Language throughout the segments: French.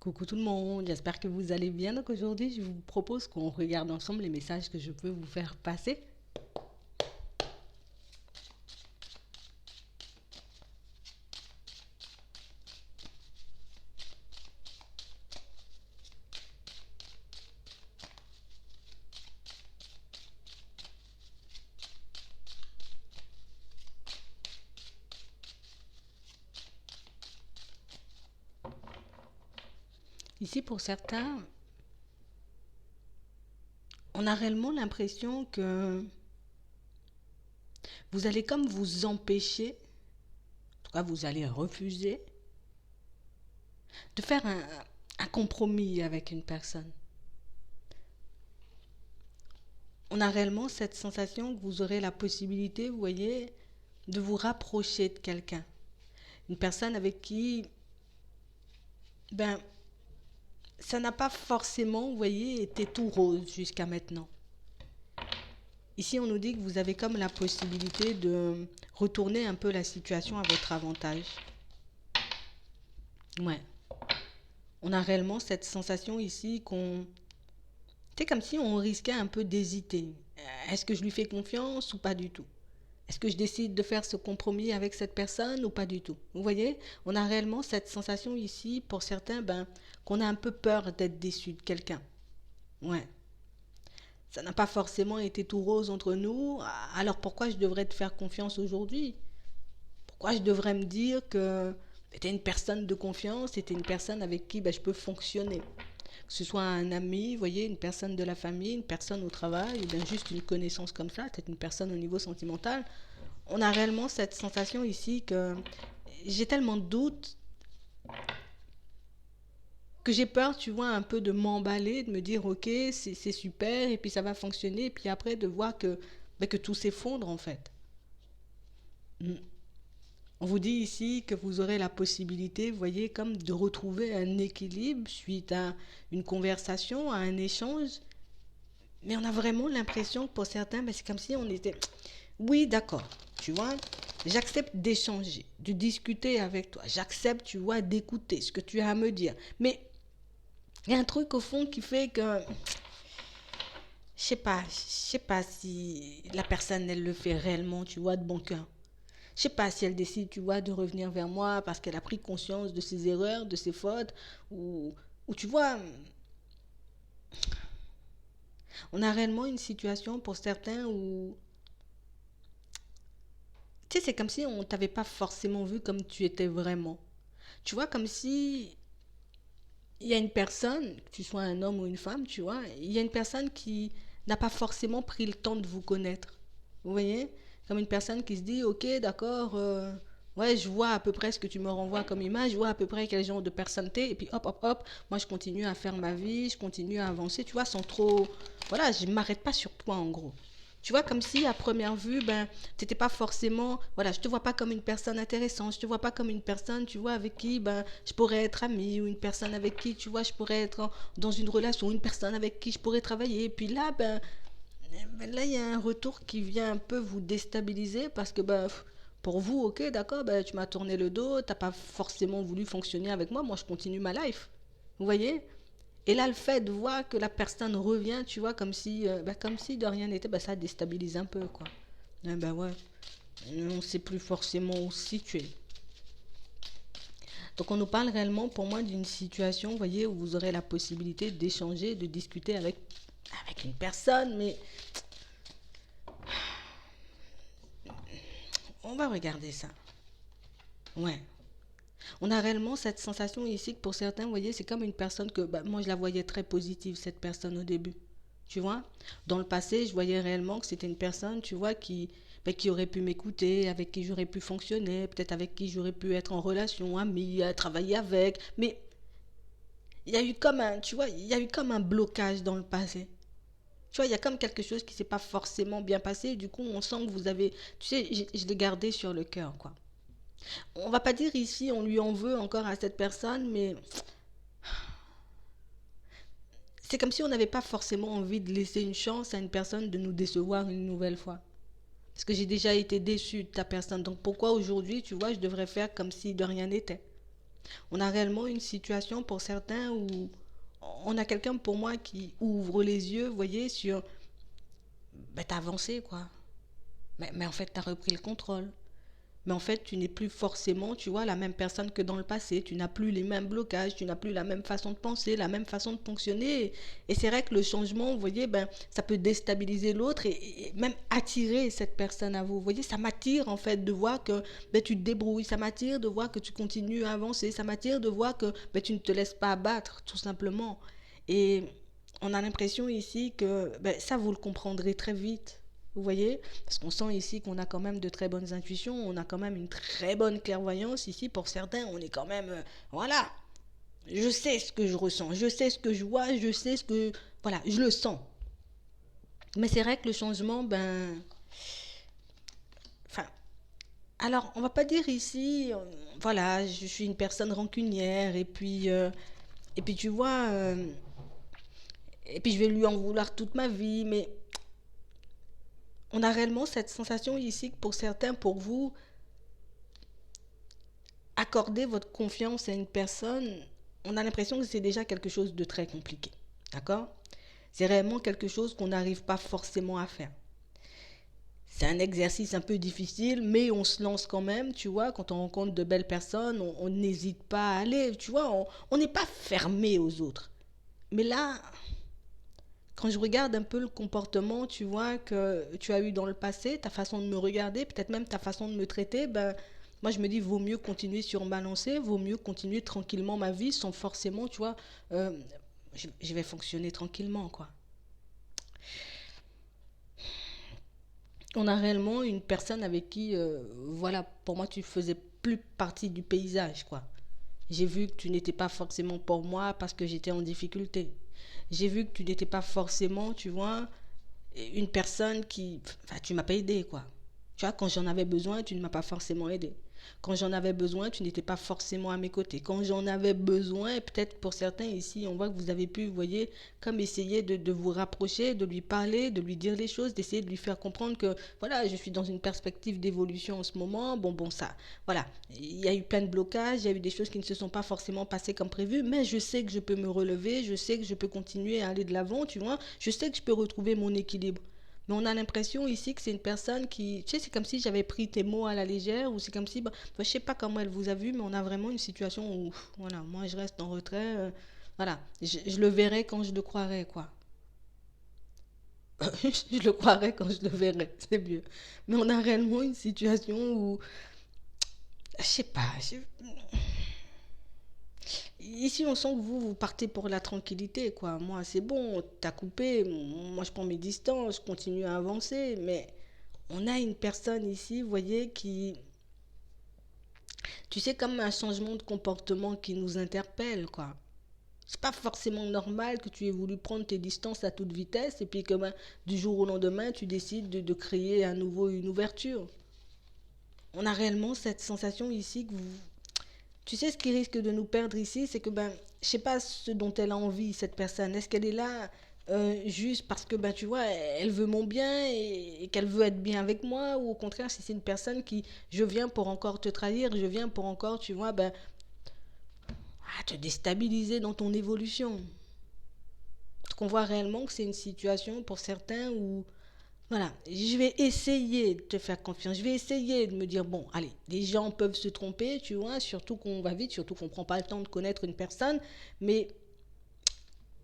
Coucou tout le monde, j'espère que vous allez bien. Donc aujourd'hui, je vous propose qu'on regarde ensemble les messages que je peux vous faire passer. Ici, pour certains, on a réellement l'impression que vous allez comme vous empêcher, en tout cas vous allez refuser, de faire un compromis avec une personne. On a réellement cette sensation que vous aurez la possibilité, vous voyez, de vous rapprocher de quelqu'un. Une personne avec qui, ben, ça n'a pas forcément, vous voyez, été tout rose jusqu'à maintenant. Ici, on nous dit que vous avez comme la possibilité de retourner un peu la situation à votre avantage. Ouais. On a réellement cette sensation ici qu'on... C'est comme si on risquait un peu d'hésiter. Est-ce que je lui fais confiance ou pas du tout? Est-ce que je décide de faire ce compromis avec cette personne ou pas du tout? Vous voyez, on a réellement cette sensation ici, pour certains, qu'on a un peu peur d'être déçu de quelqu'un. Ouais. Ça n'a pas forcément été tout rose entre nous, alors pourquoi je devrais te faire confiance aujourd'hui? Pourquoi je devrais me dire que c'était une personne de confiance, c'était une personne avec qui je peux fonctionner? Que ce soit un ami, vous voyez, une personne de la famille, une personne au travail, ou bien juste une connaissance comme ça, peut-être une personne au niveau sentimental. On a réellement cette sensation ici que j'ai tellement de doutes que j'ai peur, tu vois, un peu de m'emballer, de me dire, ok, c'est super, et puis ça va fonctionner, et puis après de voir que tout s'effondre en fait. Mm. On vous dit ici que vous aurez la possibilité, vous voyez, comme de retrouver un équilibre suite à une conversation, à un échange. Mais on a vraiment l'impression que pour certains, c'est comme si on était... Oui, d'accord, tu vois, j'accepte d'échanger, de discuter avec toi. J'accepte, tu vois, d'écouter ce que tu as à me dire. Mais il y a un truc au fond qui fait que... Je sais pas si la personne, elle le fait réellement, tu vois, de bon cœur. Je sais pas si elle décide, tu vois, de revenir vers moi parce qu'elle a pris conscience de ses erreurs, de ses fautes, ou tu vois, on a réellement une situation pour certains où, tu sais, c'est comme si on t'avait pas forcément vu comme tu étais vraiment. Tu vois, comme si il y a une personne, que tu sois un homme ou une femme, tu vois, il y a une personne qui n'a pas forcément pris le temps de vous connaître. Vous voyez? Comme une personne qui se dit, ok, d'accord, ouais, je vois à peu près ce que tu me renvoies comme image, je vois à peu près quel genre de personne t'es, et puis hop, hop, hop, moi je continue à faire ma vie, je continue à avancer, tu vois, sans trop... Voilà, je ne m'arrête pas sur toi en gros. Tu vois, comme si à première vue, t'étais pas forcément, voilà, je te vois pas comme une personne intéressante, je te vois pas comme une personne, tu vois, avec qui, je pourrais être amie, ou une personne avec qui, tu vois, je pourrais être dans une relation, une personne avec qui je pourrais travailler. Et puis là, là, il y a un retour qui vient un peu vous déstabiliser parce que, pour vous, ok, d'accord, tu m'as tourné le dos, t'as pas forcément voulu fonctionner avec moi, moi je continue ma life. Vous voyez? Et là, le fait de voir que la personne revient, tu vois, comme si de rien n'était, ça déstabilise un peu, quoi. Ouais, on ne sait plus forcément où se situer. Donc, on nous parle réellement, pour moi, d'une situation, vous voyez, où vous aurez la possibilité d'échanger, de discuter avec une personne, mais on va regarder ça. Ouais. On a réellement cette sensation ici que pour certains, vous voyez, c'est comme une personne que moi je la voyais très positive, cette personne au début. Tu vois? Dans le passé, je voyais réellement que c'était une personne, tu vois, qui aurait pu m'écouter, avec qui j'aurais pu fonctionner, peut-être avec qui j'aurais pu être en relation, amie, travailler avec. Mais il y a eu comme un, tu vois, il y a eu comme un blocage dans le passé. Tu vois, il y a comme quelque chose qui s'est pas forcément bien passé. Du coup, on sent que vous avez, tu sais, je l'ai gardé sur le cœur, quoi. On va pas dire ici, on lui en veut encore à cette personne, mais c'est comme si on n'avait pas forcément envie de laisser une chance à une personne de nous décevoir une nouvelle fois. Parce que j'ai déjà été déçue de ta personne. Donc pourquoi aujourd'hui, tu vois, je devrais faire comme si de rien n'était? On a réellement une situation pour certains où on a quelqu'un pour moi qui ouvre les yeux, vous voyez, sur, ben, t'as avancé, quoi. Mais en fait, t'as repris le contrôle. Mais en fait, tu n'es plus forcément, tu vois, la même personne que dans le passé. Tu n'as plus les mêmes blocages, tu n'as plus la même façon de penser, la même façon de fonctionner. Et c'est vrai que le changement, vous voyez, ben, ça peut déstabiliser l'autre et même attirer cette personne à vous. Vous voyez, ça m'attire en fait de voir que ben, tu te débrouilles, ça m'attire de voir que tu continues à avancer, ça m'attire de voir que ben, tu ne te laisses pas abattre, tout simplement. Et on a l'impression ici que ben, ça, vous le comprendrez très vite. Vous voyez? Parce qu'on sent ici qu'on a quand même de très bonnes intuitions, on a quand même une très bonne clairvoyance ici. Pour certains, on est quand même... voilà, je sais ce que je ressens, je sais ce que je vois, je sais ce que... Voilà, je le sens. Mais c'est vrai que le changement, ben... Enfin, alors, on va pas dire ici, voilà, je suis une personne rancunière, et puis tu vois, et puis je vais lui en vouloir toute ma vie, mais on a réellement cette sensation ici que pour certains, pour vous, accorder votre confiance à une personne, on a l'impression que c'est déjà quelque chose de très compliqué. D'accord? C'est réellement quelque chose qu'on n'arrive pas forcément à faire. C'est un exercice un peu difficile, mais on se lance quand même, tu vois. Quand on rencontre de belles personnes, on n'hésite pas à aller, tu vois. On n'est pas fermé aux autres. Mais là, quand je regarde un peu le comportement, tu vois, que tu as eu dans le passé, ta façon de me regarder, peut-être même ta façon de me traiter, ben, moi je me dis, vaut mieux continuer sur ma lancée, vaut mieux continuer tranquillement ma vie sans forcément, tu vois, euh, je vais fonctionner tranquillement, quoi. On a réellement une personne avec qui, voilà, pour moi, tu faisais plus partie du paysage, quoi. J'ai vu que tu n'étais pas forcément pour moi parce que j'étais en difficulté. J'ai vu que tu n'étais pas forcément, tu vois, une personne qui... Enfin, tu m'as pas aidé, quoi. Tu vois, quand j'en avais besoin, tu ne m'as pas forcément aidé. Quand j'en avais besoin, tu n'étais pas forcément à mes côtés. Quand j'en avais besoin, peut-être pour certains ici, on voit que vous avez pu, vous voyez, comme essayer de vous rapprocher, de lui parler, de lui dire les choses, d'essayer de lui faire comprendre que, voilà, je suis dans une perspective d'évolution en ce moment. Bon, ça, voilà. Il y a eu plein de blocages, il y a eu des choses qui ne se sont pas forcément passées comme prévu, mais je sais que je peux me relever, je sais que je peux continuer à aller de l'avant, tu vois. Je sais que je peux retrouver mon équilibre. Mais on a l'impression ici que c'est une personne qui... Tu sais, c'est comme si j'avais pris tes mots à la légère, ou c'est comme si... Bah, je sais pas comment elle vous a vu, mais on a vraiment une situation où, voilà, moi je reste en retrait. Voilà, je le verrai quand je le croirai, quoi. Je le croirai quand je le verrai, c'est mieux. Mais on a réellement une situation où... Je sais pas, ici, on sent que vous partez pour la tranquillité, quoi. Moi, c'est bon, t'as coupé, moi je prends mes distances, je continue à avancer, mais on a une personne ici, vous voyez, qui, tu sais, comme un changement de comportement qui nous interpelle, quoi. C'est pas forcément normal que tu aies voulu prendre tes distances à toute vitesse et puis que ben, du jour au lendemain, tu décides de créer à nouveau une ouverture. On a réellement cette sensation ici que vous... Tu sais, ce qui risque de nous perdre ici, c'est que ben, je sais pas ce dont elle a envie, cette personne. Est-ce qu'elle est là juste parce que ben tu vois elle veut mon bien et qu'elle veut être bien avec moi, ou au contraire si c'est une personne qui je viens pour encore te trahir, je viens pour encore tu vois ben te déstabiliser dans ton évolution. Donc on voit réellement que c'est une situation pour certains où voilà, je vais essayer de te faire confiance, je vais essayer de me dire bon allez, les gens peuvent se tromper, tu vois, surtout qu'on va vite, surtout qu'on prend pas le temps de connaître une personne, mais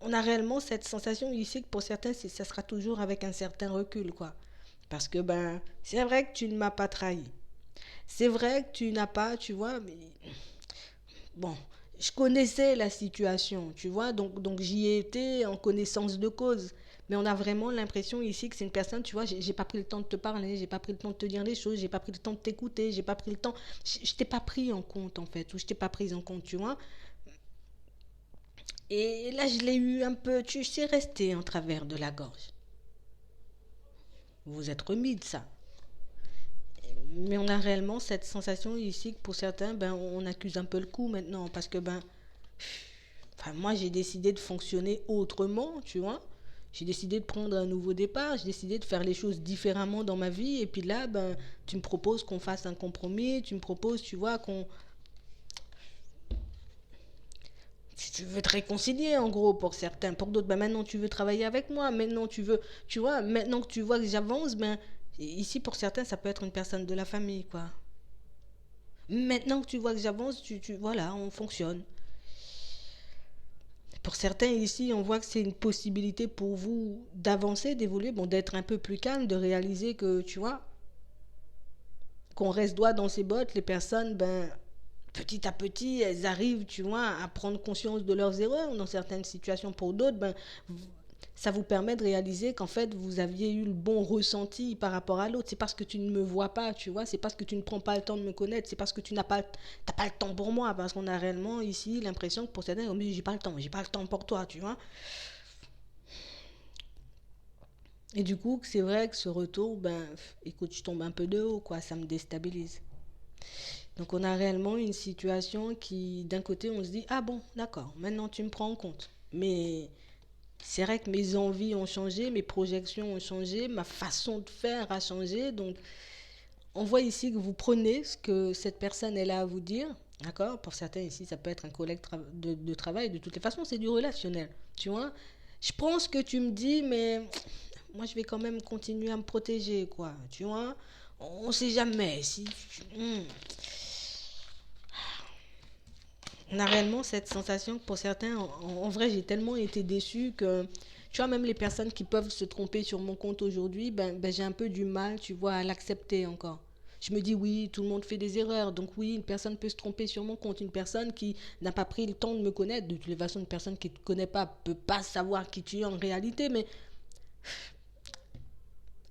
on a réellement cette sensation ici que pour certains, ça sera toujours avec un certain recul, quoi. Parce que, ben, c'est vrai que tu ne m'as pas trahi. C'est vrai que tu n'as pas, tu vois, mais bon, je connaissais la situation, tu vois, donc j'y ai été en connaissance de cause. Mais on a vraiment l'impression ici que c'est une personne, tu vois, j'ai pas pris le temps de te parler, j'ai pas pris le temps de te dire les choses, j'ai pas pris le temps de t'écouter, j'ai pas pris le temps, je t'ai pas pris en compte en fait, ou je t'ai pas prise en compte, tu vois. Et là, je l'ai eu un peu, tu sais, resté en travers de la gorge. Vous vous êtes remis de ça. Mais on a réellement cette sensation ici que pour certains, ben, on accuse un peu le coup maintenant. Parce que, ben, enfin, moi, j'ai décidé de fonctionner autrement, tu vois. J'ai décidé de prendre un nouveau départ, j'ai décidé de faire les choses différemment dans ma vie. Et puis là, ben, tu me proposes qu'on fasse un compromis, tu me proposes, tu vois, qu'on... tu veux te réconcilier en gros pour certains. Pour d'autres, ben maintenant tu veux travailler avec moi. Maintenant tu veux, tu vois, maintenant que tu vois que j'avance, ben ici pour certains ça peut être une personne de la famille, quoi. Maintenant que tu vois que j'avance, voilà, on fonctionne. Pour certains ici, on voit que c'est une possibilité pour vous d'avancer, d'évoluer, bon, d'être un peu plus calme, de réaliser que, tu vois, qu'on reste droit dans ses bottes, les personnes, ben, petit à petit, elles arrivent, tu vois, à prendre conscience de leurs erreurs dans certaines situations. Pour d'autres, ben, ça vous permet de réaliser qu'en fait, vous aviez eu le bon ressenti par rapport à l'autre. C'est parce que tu ne me vois pas, tu vois, c'est parce que tu ne prends pas le temps de me connaître, c'est parce que tu n'as pas, t'as pas le temps pour moi, parce qu'on a réellement ici l'impression que pour certains, oh, mais j'ai pas le temps pour toi, tu vois. Et du coup, c'est vrai que ce retour, ben, écoute, je tombe un peu de haut, quoi, ça me déstabilise. Donc on a réellement une situation qui, d'un côté, on se dit, ah bon, d'accord, maintenant tu me prends en compte. Mais c'est vrai que mes envies ont changé, mes projections ont changé, ma façon de faire a changé. Donc on voit ici que vous prenez ce que cette personne est là à vous dire. D'accord. Pour certains ici, ça peut être un collègue de travail. De toutes les façons, c'est du relationnel. Tu vois. Je prends ce que tu me dis, mais moi, je vais quand même continuer à me protéger, quoi. Tu vois. On ne sait jamais. Si, on a réellement cette sensation que pour certains, en vrai, j'ai tellement été déçue que, tu vois, même les personnes qui peuvent se tromper sur mon compte aujourd'hui, ben j'ai un peu du mal, tu vois, à l'accepter encore. Je me dis, oui, tout le monde fait des erreurs. Donc oui, une personne peut se tromper sur mon compte. Une personne qui n'a pas pris le temps de me connaître. De toutes les façons, une personne qui ne te connaît pas peut pas savoir qui tu es en réalité. Mais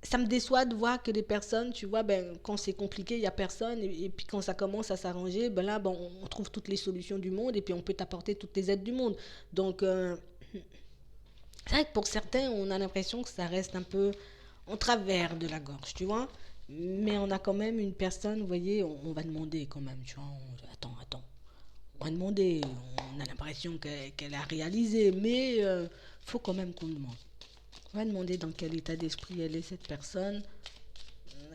ça me déçoit de voir que des personnes, tu vois, ben, quand c'est compliqué, il n'y a personne. Et puis quand ça commence à s'arranger, ben là, ben, on trouve toutes les solutions du monde et puis on peut t'apporter toutes les aides du monde. Donc, c'est vrai que pour certains, on a l'impression que ça reste un peu en travers de la gorge, tu vois. Mais on a quand même une personne, vous voyez, on va demander quand même, tu vois. Attends. On va demander, on a l'impression qu'elle a réalisé, mais faut quand même qu'on demande. On va demander dans quel état d'esprit elle est cette personne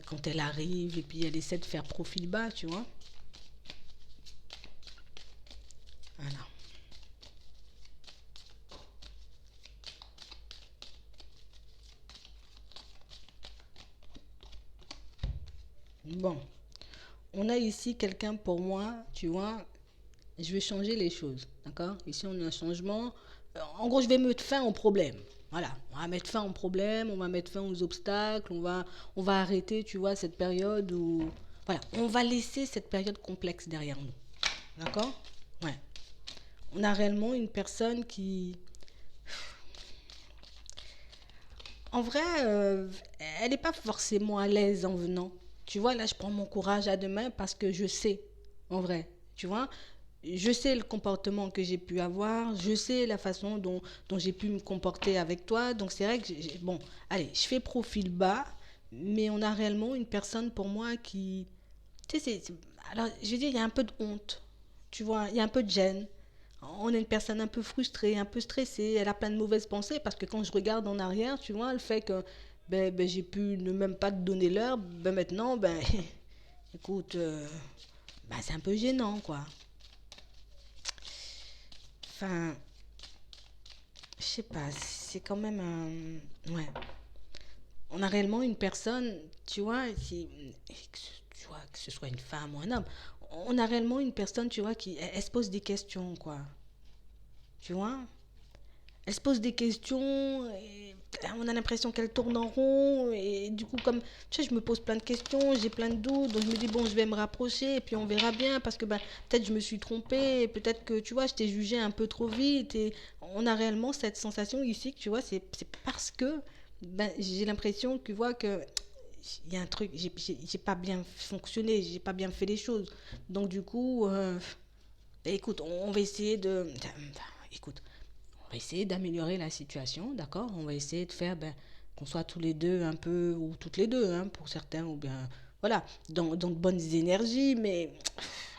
quand elle arrive et puis elle essaie de faire profil bas, tu vois. Voilà. Bon, on a ici quelqu'un pour moi, tu vois, je vais changer les choses, d'accord. Ici, on a un changement. En gros, je vais mettre fin au problème. Voilà, on va mettre fin au problème, on va mettre fin aux obstacles, on va arrêter, tu vois, cette période où... Voilà, on va laisser cette période complexe derrière nous, d'accord. Ouais. On a réellement une personne qui, en vrai, elle n'est pas forcément à l'aise en venant. Tu vois, là, je prends mon courage à deux mains parce que je sais, en vrai, tu vois, je sais le comportement que j'ai pu avoir, je sais la façon dont j'ai pu me comporter avec toi. Donc, c'est vrai que, bon, allez, je fais profil bas, mais on a réellement une personne pour moi qui, tu sais, alors, je veux dire, il y a un peu de honte, tu vois, il y a un peu de gêne. On est une personne un peu frustrée, un peu stressée, elle a plein de mauvaises pensées parce que quand je regarde en arrière, tu vois, le fait que j'ai pu ne même pas te donner l'heure, maintenant, écoute, c'est un peu gênant, quoi. Enfin, je sais pas, c'est quand même un... Ouais. On a réellement une personne, tu vois, tu vois, que ce soit une femme ou un homme, on a réellement une personne, tu vois, qui, elle se pose des questions, quoi. Tu vois. Elle se pose des questions, et on a l'impression qu'elle tourne en rond, et du coup, comme, tu sais, je me pose plein de questions, j'ai plein de doutes, donc je me dis, bon, je vais me rapprocher, et puis on verra bien, parce que peut-être je me suis trompée, peut-être que, tu vois, je t'ai jugé un peu trop vite, et on a réellement cette sensation ici, que, tu vois, c'est parce que j'ai l'impression, tu vois, que il y a un truc, j'ai pas bien fonctionné, j'ai pas bien fait les choses. Donc du coup, écoute, on va essayer de... Écoute, on va essayer d'améliorer la situation, d'accord. On va essayer de faire qu'on soit tous les deux un peu, ou toutes les deux, hein, pour certains, ou bien, voilà, dans de bonnes énergies, mais...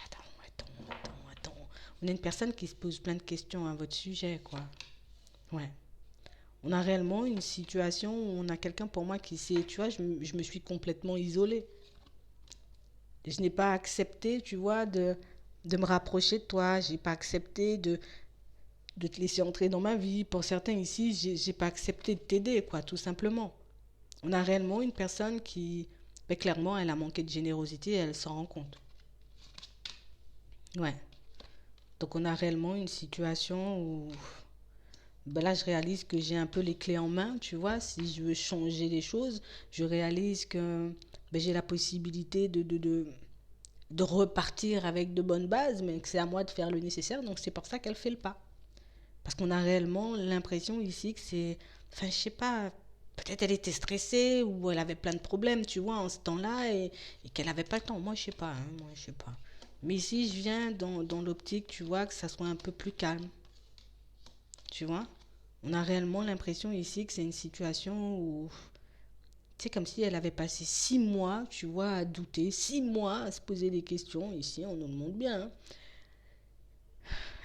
Attends. On est une personne qui se pose plein de questions à votre sujet, quoi. Ouais. On a réellement une situation où on a quelqu'un pour moi qui sait, tu vois, je me suis complètement isolée. Je n'ai pas accepté, tu vois, de me rapprocher de toi. J'ai pas accepté de te laisser entrer dans ma vie. Pour certains ici, j'ai pas accepté de t'aider, quoi, tout simplement. On a réellement une personne qui, ben, clairement, elle a manqué de générosité et elle s'en rend compte. Ouais. Donc on a réellement une situation où ben là je réalise que j'ai un peu les clés en main, tu vois. Si je veux changer les choses, je réalise que ben, j'ai la possibilité de repartir avec de bonnes bases, mais que c'est à moi de faire le nécessaire. Donc c'est pour ça qu'elle fait le pas. Parce qu'on a réellement l'impression ici que c'est... Enfin, je sais pas, peut-être elle était stressée ou elle avait plein de problèmes, tu vois, en ce temps-là et qu'elle avait pas le temps. Moi, je sais pas, hein, moi, je sais pas. Mais ici, je viens dans l'optique, tu vois, que ça soit un peu plus calme, tu vois. On a réellement l'impression ici que c'est une situation où, c'est comme si elle avait passé 6 mois, tu vois, à douter, 6 mois à se poser des questions. Ici, on nous le montre bien, hein.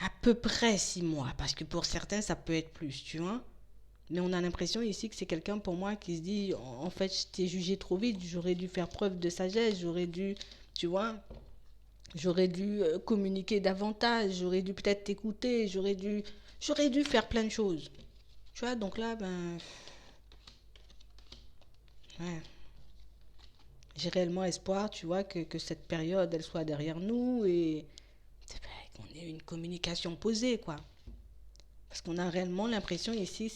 À peu près 6 mois, parce que pour certains, ça peut être plus, tu vois. Mais on a l'impression ici que c'est quelqu'un pour moi qui se dit, en fait, je t'ai jugé trop vite, j'aurais dû faire preuve de sagesse, j'aurais dû, tu vois, j'aurais dû communiquer davantage, j'aurais dû peut-être t'écouter, j'aurais dû faire plein de choses. Tu vois, donc là, ben, ouais, j'ai réellement espoir, tu vois, que cette période, elle soit derrière nous et qu'on ait une communication posée, quoi. Parce qu'on a réellement l'impression ici,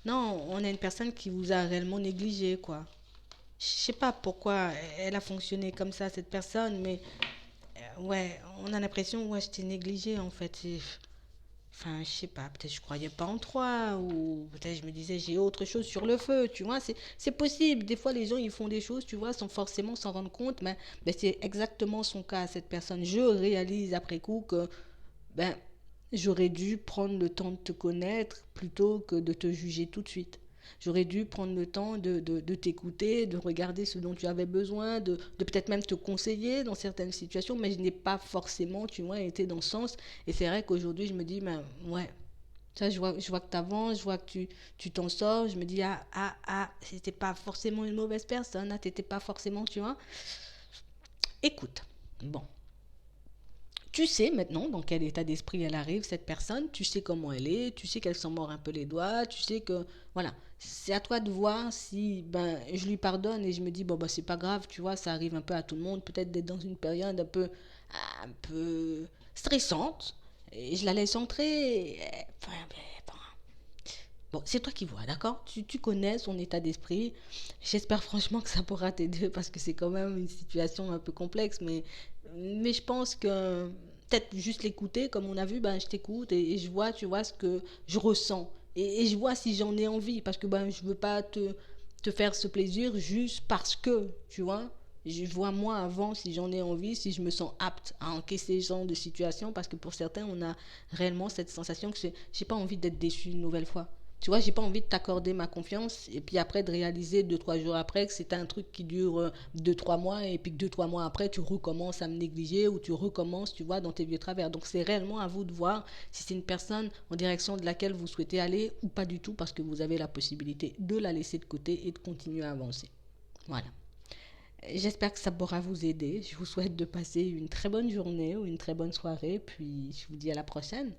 Non, on a une personne qui vous a réellement négligé, quoi. Je sais pas pourquoi elle a fonctionné comme ça, cette personne, mais ouais, on a l'impression, ouais, je t'ai négligé, en fait. Enfin, je sais pas, peut-être je croyais pas en toi, ou peut-être je me disais, j'ai autre chose sur le feu, tu vois. C'est possible. Des fois, les gens, ils font des choses, tu vois, sans forcément s'en rendre compte, mais c'est exactement son cas, cette personne. Je réalise après coup que ben, j'aurais dû prendre le temps de te connaître plutôt que de te juger tout de suite. J'aurais dû prendre le temps de t'écouter, de regarder ce dont tu avais besoin, de peut-être même te conseiller dans certaines situations, mais je n'ai pas forcément, tu vois, été dans ce sens. Et c'est vrai qu'aujourd'hui, je me dis, ben ouais, ça, je vois que tu avances, je vois que tu t'en sors. Je me dis, c'était pas forcément une mauvaise personne, t'étais pas forcément, tu vois. Écoute, bon, tu sais maintenant dans quel état d'esprit elle arrive, cette personne, tu sais comment elle est, tu sais qu'elle s'en mord un peu les doigts, tu sais que, voilà, c'est à toi de voir si, ben, je lui pardonne et je me dis, bon, bah, c'est pas grave, tu vois, ça arrive un peu à tout le monde, peut-être d'être dans une période un peu stressante, et je la laisse entrer, enfin, bon, bon, c'est toi qui vois, d'accord, tu connais son état d'esprit. J'espère franchement que ça pourra t'aider parce que c'est quand même une situation un peu complexe. Mais je pense que peut-être juste l'écouter, comme on a vu, ben, je t'écoute et je vois, tu vois, ce que je ressens. Et je vois si j'en ai envie parce que ben, je veux pas te faire ce plaisir juste parce que, tu vois. Je vois moi avant si j'en ai envie, si je me sens apte à encaisser ce genre de situation parce que pour certains, on a réellement cette sensation que j'ai pas envie d'être déçu une nouvelle fois. Tu vois, j'ai pas envie de t'accorder ma confiance et puis après de réaliser 2, 3 jours après que c'est un truc qui dure 2, 3 mois et puis que 2, 3 mois après tu recommences à me négliger ou tu recommences, tu vois, dans tes vieux travers. Donc c'est réellement à vous de voir si c'est une personne en direction de laquelle vous souhaitez aller ou pas du tout parce que vous avez la possibilité de la laisser de côté et de continuer à avancer. Voilà. J'espère que ça pourra vous aider. Je vous souhaite de passer une très bonne journée ou une très bonne soirée. Puis je vous dis à la prochaine.